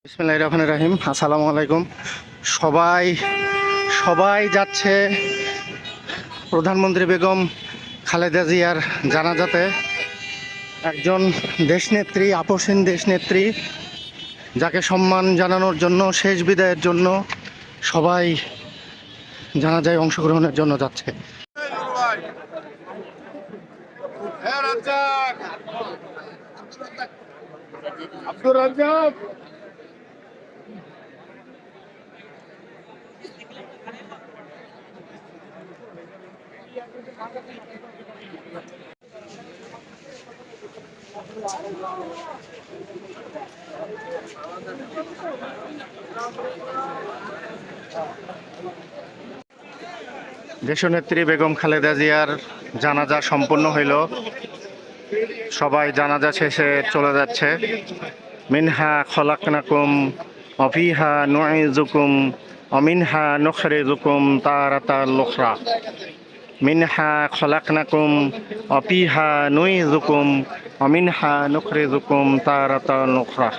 বিসমিল্লাহির রহমানির রহিম। আসসালামু আলাইকুম। সবাই সবাই যাচ্ছে প্রধানমন্ত্রী বেগম খালেদা জিয়ার জানাজাতে। একজন দেশনেত্রী, আপসহীন দেশনেত্রী, যাকে সম্মান জানানোর জন্য, শেষ বিদায়ের জন্য সবাই জানাজায় অংশগ্রহণের জন্য যাচ্ছে। আব্দুর রাজ্জাক দেশনেত্রী বেগম খালেদা জিয়ার জানাজা সম্পন্ন হইল। সবাই জানাজা শেষে চলে যাচ্ছে। মিনহা খলাকনাকুম অফিহা নুইজুকুম অমিনহা নুখরিজুকুম তারাতাল উখরা। মিনহা খলাকনাকুম অফিহা নুইজুকুম অমিনহা নুখরিজুকুম তারাতাল উখরা।